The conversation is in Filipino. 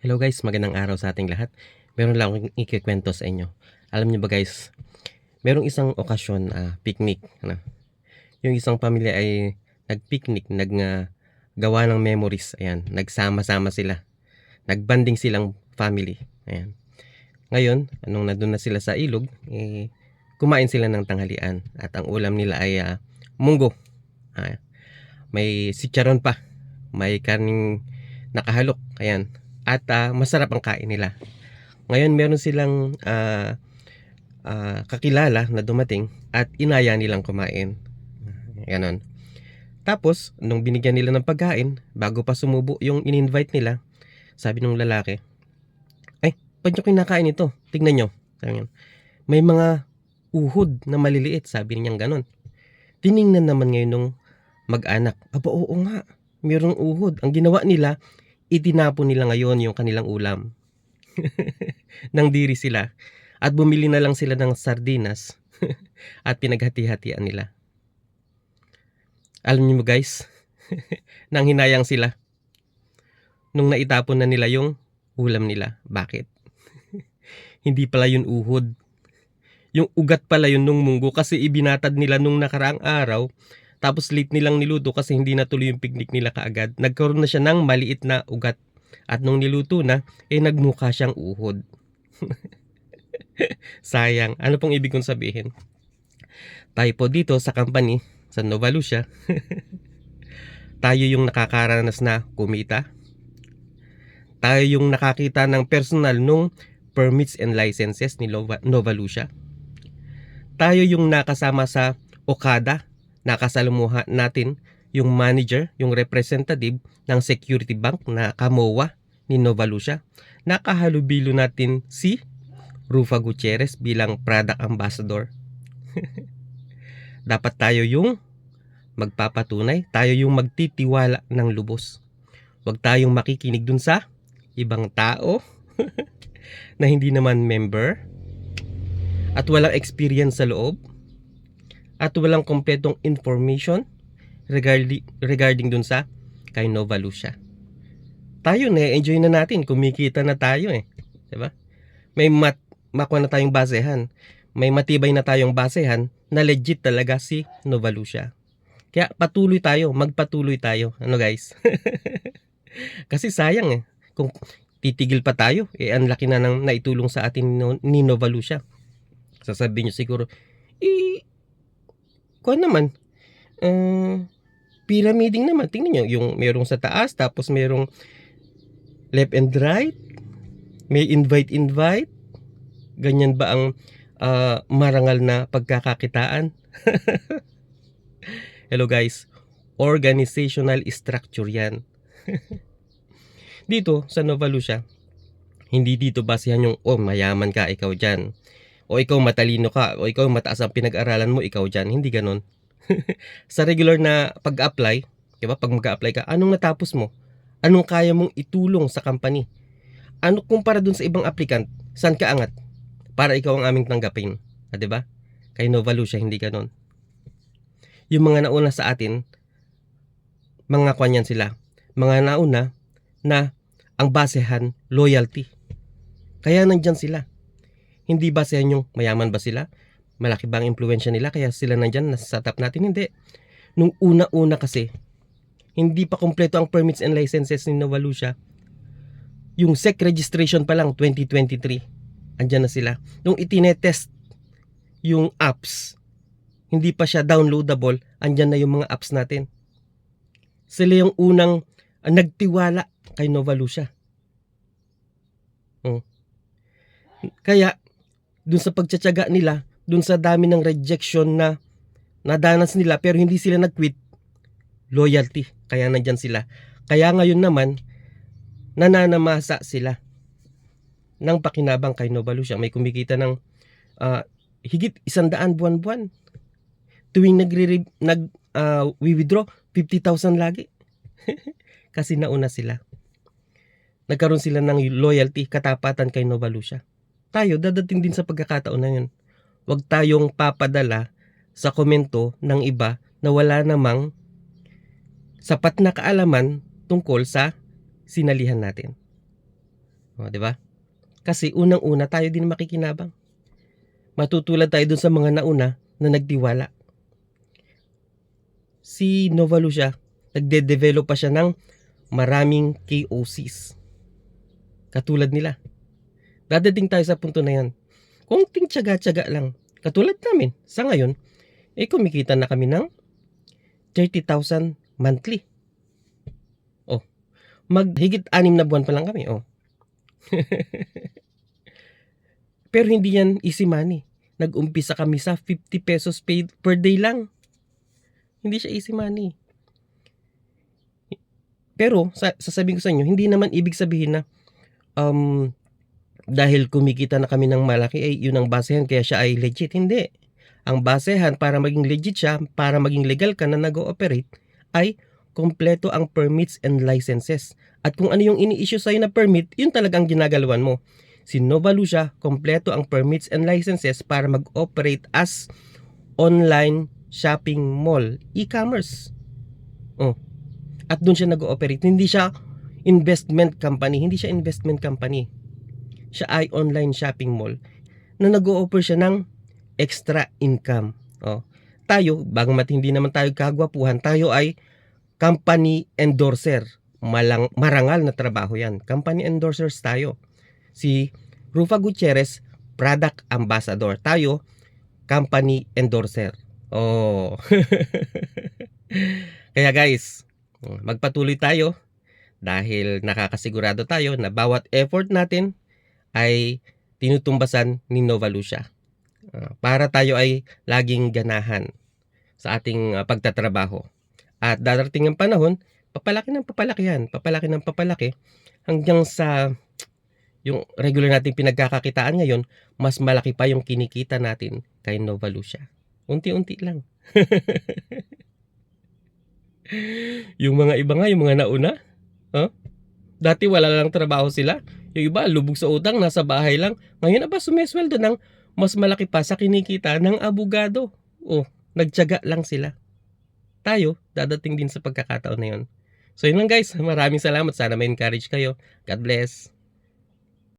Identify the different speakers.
Speaker 1: Hello guys, magandang araw sa ating lahat. Meron lang akong ikikwento sa inyo. Alam niyo ba guys, merong isang okasyon, picnic. Ano? Yung isang pamilya ay nag-picnic, gawa ng memories. Ayan, nagsama-sama sila. Nagbanding silang family. Ayan. Ngayon, anong nandun na sila sa ilog, kumain sila ng tanghalian. At ang ulam nila ay munggo. Ah, may sitcharon pa. May karning nakahalok. Ayan. At masarap ang kain nila. Ngayon meron silang kakilala na dumating at inaya nilang kumain. Ganon. Tapos, nung binigyan nila ng pagkain, bago pa sumubo yung in-invite nila, sabi nung lalaki, "Ay, ba't nyo kinakain ito? Tignan nyo." Sabi niya, "May mga uhod na maliliit." Sabi niyang ganon. Tiningnan naman ngayon nung mag-anak, "Aba, oo nga, mayroong uhod." Ang ginawa nila, itinapon nila ngayon yung kanilang ulam. Nang diri sila. At bumili na lang sila ng sardinas at pinaghati-hatian nila. Alam niyo guys, nang hinayang sila nung naitapon na nila yung ulam nila. Bakit? Hindi pala yun uhod. Yung ugat pala yun nung munggo kasi ibinatad nila nung nakaraang araw. Tapos late nilang niluto kasi hindi natuloy yung picnic nila kaagad. Nagkaroon na siya ng maliit na ugat. At nung niluto na, nagmukha siyang uhod. Sayang. Ano pong ibig kong sabihin? Tayo po dito sa company, sa Nova Lucia, tayo yung nakakaranas na kumita. Tayo yung nakakita ng personal nung permits and licenses ni Nova Lucia. Tayo yung nakasama sa Okada, nakasalumuha natin yung manager, yung representative ng Security Bank na Kamoa ni Nova Lucia. Nakahalubilo natin si Rufa Gutierrez bilang product ambassador. Dapat tayo yung magpapatunay, tayo yung magtitiwala ng lubos. Huwag tayong makikinig dun sa ibang tao na hindi naman member at walang experience sa loob at walang kompletong information regarding dun sa kay Nova Lucia. Tayo na-enjoy na natin, kumikita na tayo diba? May makuha na tayong basehan. May matibay na tayong basehan na legit talaga si Nova Lucia. Kaya magpatuloy tayo. Ano guys? Kasi sayang kung titigil pa tayo, ang laki na nang naitulong sa atin ni Nova Lucia. Sasabihin nyo siguro, kuha naman, pyramiding naman. Tingnan nyo, yung merong sa taas, tapos merong left and right, may invite. Ganyan ba ang marangal na pagkakakitaan? Hello guys, organizational structure yan. Dito sa Nova Lucia, hindi dito basehan yung mayaman ka, ikaw dyan. O ikaw matalino ka, o ikaw mataas ang pinag-aralan mo, ikaw dyan. Hindi ganon. Sa regular na pag-apply, diba? Pag mag-apply ka, anong natapos mo? Anong kaya mong itulong sa company? Ano kumpara dun sa ibang applicant? Saan ka angat? Para ikaw ang aming tanggapin. Diba? Kay Nova Lucia, hindi ganon. Yung mga nauna sa atin, mga kanyan sila. Mga nauna na ang basehan, loyalty. Kaya nandyan sila. Hindi basehan yung mayaman ba sila? Malaki ba ang impluensya nila kaya sila nandyan, nasa top natin? Hindi. Nung una-una kasi, hindi pa kompleto ang permits and licenses ni Nova Lucia. Yung SEC registration pa lang, 2023. Andyan na sila. Nung itinetest yung apps, hindi pa siya downloadable, andyan na yung mga apps natin. Sila yung unang nagtiwala kay Nova Lucia. Kaya, dun sa pagtsatsaga nila, dun sa dami ng rejection na nadanas nila pero hindi sila nag-quit, loyalty. Kaya nandyan sila. Kaya ngayon naman, nananamasa sila ng pakinabang kay Nova Lucia. May kumikita ng higit 100 buwan-buwan. Tuwing nag-withdraw, 50,000 lagi. Kasi nauna sila. Nagkaroon sila ng loyalty, katapatan kay Nova Lucia. Tayo, dadating din sa pagkakataon na yun. Huwag tayong papadala sa komento ng iba na wala namang sapat na kaalaman tungkol sa sinalihan natin. 'di ba? Kasi unang-una tayo din makikinabang. Matutulad tayo dun sa mga nauna na nagtiwala. Si Nova Lucia, nagde-develop pa siya ng maraming KOCs. Katulad nila. Dadating tayo sa punto na yan. Konting tiyaga-tiyaga lang. Katulad namin, sa ngayon, kumikita na kami ng 30,000 monthly. Maghigit 6 na buwan pa lang kami. Pero hindi yan easy money. Nag-umpisa kami sa 50 pesos paid per day lang. Hindi siya easy money. Pero sasabihin ko sa inyo, hindi naman ibig sabihin na dahil kumikita na kami ng malaki ay yun ang basehan kaya siya ay legit. Hindi. Ang basehan para maging legit siya, para maging legal ka na nag-ooperate, ay kompleto ang permits and licenses. At kung ano yung ini-issue sa'yo na permit, yun talagang ginagalawan mo. Si Nova Lucia, kompleto ang permits and licenses para mag-operate as online shopping mall, e-commerce. At doon siya nag-ooperate. Hindi siya investment company. Siya ay online shopping mall na nag-o-offer siya ng extra income. Tayo, bagamat hindi naman tayo kagwapuhan, tayo ay company endorser. Marangal na trabaho yan. Company endorsers tayo. Si Rufa Gutierrez, product ambassador. Tayo, company endorser. Kaya guys, magpatuloy tayo dahil nakakasigurado tayo na bawat effort natin ay tinutumbasan ni Nova Lucia. Para tayo ay laging ganahan sa ating pagtatrabaho. At darating ang panahon, papalaki ng papalaki hanggang sa yung regular nating pinagkakakitaan ngayon, mas malaki pa yung kinikita natin kay Nova Lucia. Unti-unti lang. Yung mga iba nga, yung mga nauna, dati wala lang trabaho sila. Yung iba, lubog sa utang, nasa bahay lang. Ngayon, sumesweldo ng mas malaki pa sa kinikita ng abogado. Nagtiyaga lang sila. Tayo, dadating din sa pagkakataon na yun. So yun lang guys, maraming salamat. Sana ma-encourage kayo. God bless.